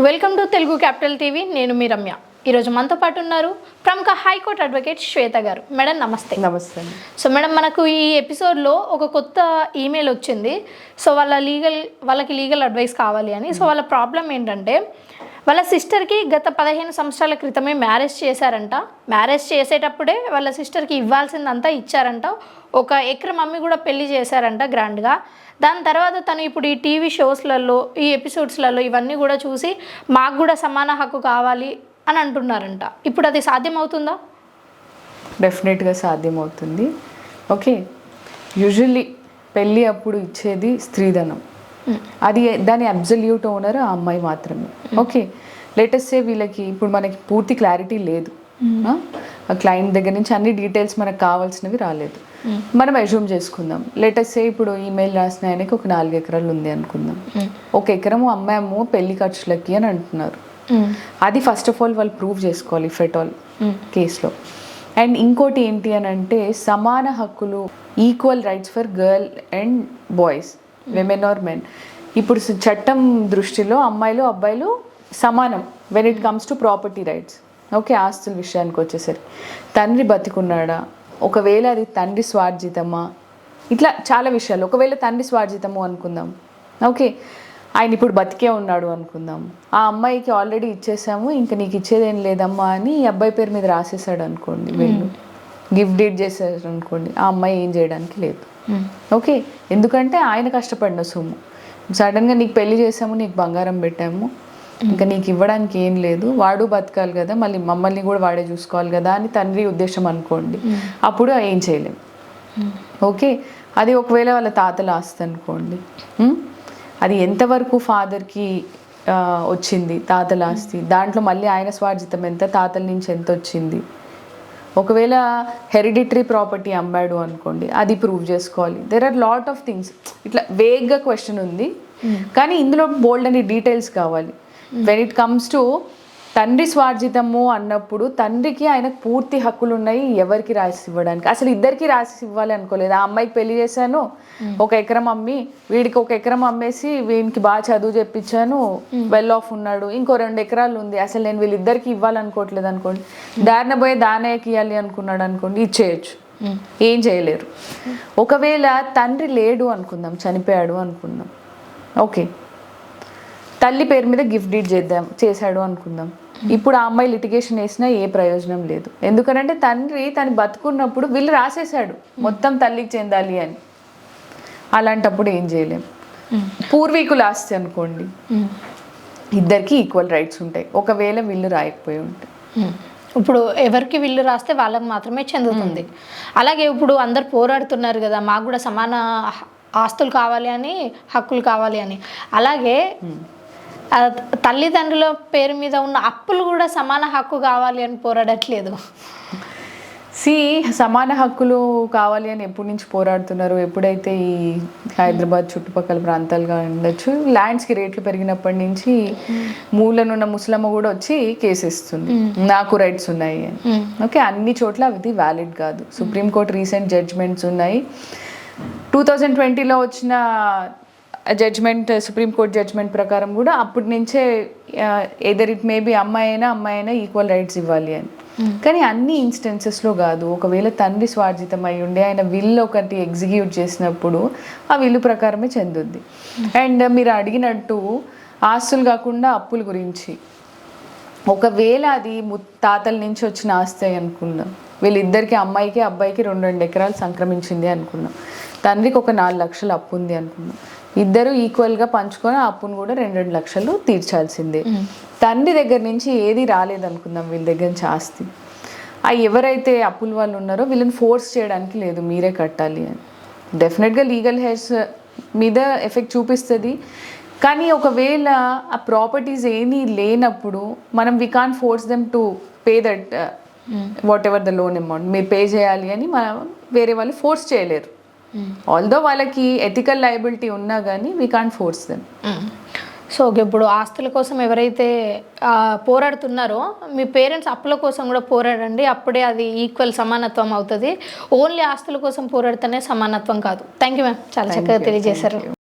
Welcome to Telugu capital TV. నేను మీ రమ్య. ఈరోజు మనతో పాటు ఉన్నారు ప్రముఖ హైకోర్టు అడ్వకేట్ శ్వేత గారు. మేడం నమస్తే. నమస్తే. సో మేడం, మనకు ఈ ఎపిసోడ్లో ఒక కొత్త ఈమెయిల్ వచ్చింది. సో వాళ్ళకి లీగల్ అడ్వైస్ కావాలి అని. సో వాళ్ళ ప్రాబ్లం ఏంటంటే, వాళ్ళ సిస్టర్కి గత 15 సంవత్సరాల క్రితమే మ్యారేజ్ చేశారంట. మ్యారేజ్ చేసేటప్పుడే వాళ్ళ సిస్టర్కి ఇవ్వాల్సిందంతా ఇచ్చారంట. 1 ఎకరం అమ్మి కూడా పెళ్లి చేశారంట గ్రాండ్గా. దాని తర్వాత తను ఇప్పుడు ఈ టీవీ షోస్లలో, ఈ ఎపిసోడ్స్లలో ఇవన్నీ కూడా చూసి మాకు కూడా సమాన హక్కు కావాలి అని అంటున్నారంట. ఇప్పుడు అది సాధ్యమవుతుందా? డెఫినెట్గా సాధ్యమవుతుంది. ఓకే, యూజువల్లీ పెళ్ళి అప్పుడు ఇచ్చేది స్త్రీధనం. అది దాని అబ్జల్యూట్ ఓనర్ ఆ అమ్మాయి మాత్రమే. ఓకే, లేటెస్ట్ సే వీళ్ళకి ఇప్పుడు మనకి పూర్తి క్లారిటీ లేదు. క్లయింట్ దగ్గర నుంచి అన్ని డీటెయిల్స్ మనకు కావాల్సినవి రాలేదు. మనం అజ్యూమ్ చేసుకుందాం. లేటెస్ట్ సే ఇప్పుడు ఈమెయిల్ రాసిన ఆయనకి ఒక 4 ఎకరాలు ఉంది అనుకుందాం. 1 ఎకరము అమ్మాము పెళ్లి ఖర్చులకి అని అంటున్నారు. అది ఫస్ట్ ఆఫ్ ఆల్ వాళ్ళు ప్రూవ్ చేసుకోవాలి ఇఫ్ ఎట్ ఆల్ కేసులో. అండ్ ఇంకోటి ఏంటి అని అంటే, సమాన హక్కులు, equal rights for girl and boys, women or men. ఇప్పుడు చట్టం దృష్టిలో అమ్మాయిలు అబ్బాయిలు సమానం when it comes to property rights. Okay, ఆస్తుల విషయానికి వచ్చేసరికి తండ్రి బతికున్నాడా, ఒకవేళ అది తండ్రి స్వార్జితమా, ఇట్లా చాలా విషయాలు. ఒకవేళ తండ్రి స్వార్జితము అనుకుందాం. ఓకే, ఆయన ఇప్పుడు బతికే ఉన్నాడు అనుకుందాం. ఆ అమ్మాయికి ఆల్రెడీ ఇచ్చేసాము, ఇంకా నీకు ఇచ్చేదేం లేదమ్మా అని ఈ అబ్బాయి పేరు మీద రాసేసాడు అనుకోండి, వీళ్ళు గిఫ్ట్ డీడ్ చేశారు అనుకోండి, ఆ అమ్మాయి ఏం చేయడానికి లేదు. ఓకే, ఎందుకంటే ఆయన కష్టపడిన సొమ్ము. సడన్గా నీకు పెళ్లి చేసాము, నీకు బంగారం పెట్టాము, ఇంకా నీకు ఇవ్వడానికి ఏం లేదు, వాడు బతకాలి కదా, మళ్ళీ మమ్మల్ని కూడా వాడే చూసుకోవాలి కదా అని తండ్రి ఉద్దేశం అనుకోండి, అప్పుడు ఏం చేయలేము. ఓకే, అది ఒకవేళ వాళ్ళ తాతల ఆస్తి అనుకోండి, అది ఎంతవరకు ఫాదర్కి వచ్చింది తాతల ఆస్తి, దాంట్లో మళ్ళీ ఆయన స్వార్జితం ఎంత, తాతల నుంచి ఎంత వచ్చింది. ఒకవేళ హెరిడిటరీ ప్రాపర్టీ అమ్మాడు అనుకోండి, అది ప్రూవ్ చేసుకోవాలి. There are lot of things. ఇట్లా వేగ్గా క్వశ్చన్ ఉంది, కానీ ఇందులో బోల్డ్ అని డీటెయిల్స్ కావాలి. వెన్ ఇట్ కమ్స్ టు తండ్రి స్వార్జితము అన్నప్పుడు తండ్రికి ఆయనకు పూర్తి హక్కులు ఉన్నాయి ఎవరికి రాసి ఇవ్వడానికి. అసలు ఇద్దరికి రాసి ఇవ్వాలి అనుకోలేదు. ఆ అమ్మాయికి పెళ్లి చేశాను, 1 ఎకరం అమ్మి, వీడికి 1 ఎకరం అమ్మేసి వీనికి బాగా చదువు చెప్పించాను, వెల్ ఆఫ్ ఉన్నాడు, ఇంకో 2 ఎకరాలు ఉంది, అసలు నేను వీళ్ళిద్దరికి ఇవ్వాలనుకోవట్లేదు అనుకోండి, దారిన పోయే దానయ్యకి ఇవ్వాలి అనుకున్నాడు అనుకోండి, ఇచ్చేయచ్చు. ఏం చేయలేరు. ఒకవేళ తండ్రి లేడు అనుకుందాం, చనిపోయాడు అనుకుందాం, ఓకే, తల్లి పేరు మీద గిఫ్ట్ డీడ్ చేశాడు అనుకుందాం. ఇప్పుడు ఆ అమ్మాయి లిటిగేషన్ వేసినా ఏ ప్రయోజనం లేదు. ఎందుకంటే తండ్రి తను బతుకున్నప్పుడు వీళ్ళు రాసేసాడు మొత్తం తల్లికి చెందాలి అని. అలాంటప్పుడు ఏం చేయలేం. పూర్వీకుల ఆస్తి అనుకోండి, ఇద్దరికి ఈక్వల్ రైట్స్ ఉంటాయి ఒకవేళ వీళ్ళు రాయకపోయి ఉంటాయి. ఇప్పుడు ఎవరికి విల్లు రాస్తే వాళ్ళకి మాత్రమే చెందుతుంది. అలాగే ఇప్పుడు అందరు పోరాడుతున్నారు కదా, మాకు కూడా సమాన ఆస్తులు కావాలి అని, హక్కులు కావాలి అని. అలాగే తల్లిదండ్రుల పేరు మీద ఉన్న అప్పులు కూడా సమాన హక్కు కావాలి అని పోరాడట్లేదు. సమాన హక్కులు కావాలి అని ఎప్పటి నుంచి పోరాడుతున్నారు? ఎప్పుడైతే ఈ హైదరాబాద్ చుట్టుపక్కల ప్రాంతాలుగా ఉండొచ్చు, ల్యాండ్స్కి రేట్లు పెరిగినప్పటి నుంచి మూలనున్న ముసలమ్మ కూడా వచ్చి కేసేస్తుంది, నాకు రైట్స్ ఉన్నాయి అని. ఓకే, అన్ని చోట్ల అది వ్యాలిడ్ కాదు. సుప్రీంకోర్టు రీసెంట్ జడ్జ్మెంట్స్ ఉన్నాయి. 2020లో వచ్చిన జడ్జ్మెంట్, సుప్రీంకోర్టు జడ్జ్మెంట్ ప్రకారం కూడా అప్పటి నుంచే ఎదర్ ఇట్ మే బి అమ్మాయి అయినా ఈక్వల్ రైట్స్ ఇవ్వాలి అని. కానీ అన్ని ఇన్స్టెన్సెస్లో కాదు. ఒకవేళ తండ్రి స్వార్జితం అయి ఉండి ఆయన విల్ ఒకటి ఎగ్జిక్యూట్ చేసినప్పుడు ఆ విల్లు ప్రకారమే చెందుద్ది. అండ్ మీరు అడిగినట్టు ఆస్తులు కాకుండా అప్పుల గురించి, ఒకవేళ అది తాతల నుంచి వచ్చిన ఆస్తి అనుకుందాం, వీళ్ళిద్దరికి అమ్మాయికి అబ్బాయికి 2 ఎకరాలు సంక్రమించింది అనుకుందాం, తండ్రికి ఒక 4 లక్షలు అప్పు ఉంది అనుకుందాం, ఇద్దరు ఈక్వల్గా పంచుకొని ఆ అప్పును కూడా 2 లక్షలు తీర్చాల్సిందే. తండ్రి దగ్గర నుంచి ఏది రాలేదనుకుందాం, వీళ్ళ దగ్గర నుంచి ఆస్తి, ఆ ఎవరైతే అప్పుల వాళ్ళు ఉన్నారో వీళ్ళని ఫోర్స్ చేయడానికి లేదు, మీరే కట్టాలి అని. డెఫినెట్గా లీగల్ హెయిర్స్ మీద ఎఫెక్ట్ చూపిస్తుంది. కానీ ఒకవేళ ఆ ప్రాపర్టీస్ ఏమీ లేనప్పుడు మనం we can't force them to pay that whatever the loan amount, మీరు పే చేయాలి అని మనం వేరే వాళ్ళు ఫోర్స్ చేయలేరు. ఆల్దో వాళ్ళకి ఎథికల్ లయబిలిటీ ఉన్నా కానీ we can't force them. So ఇప్పుడు ఆస్తుల కోసం ఎవరైతే పోరాడుతున్నారో, మీ పేరెంట్స్ అప్పుల కోసం కూడా పోరాడండి, అప్పుడే అది ఈక్వల్ సమానత్వం అవుతుంది. ఓన్లీ ఆస్తుల కోసం పోరాడితేనే సమానత్వం కాదు. థ్యాంక్ యూ మ్యామ్, చాలా చక్కగా తెలియజేశారు.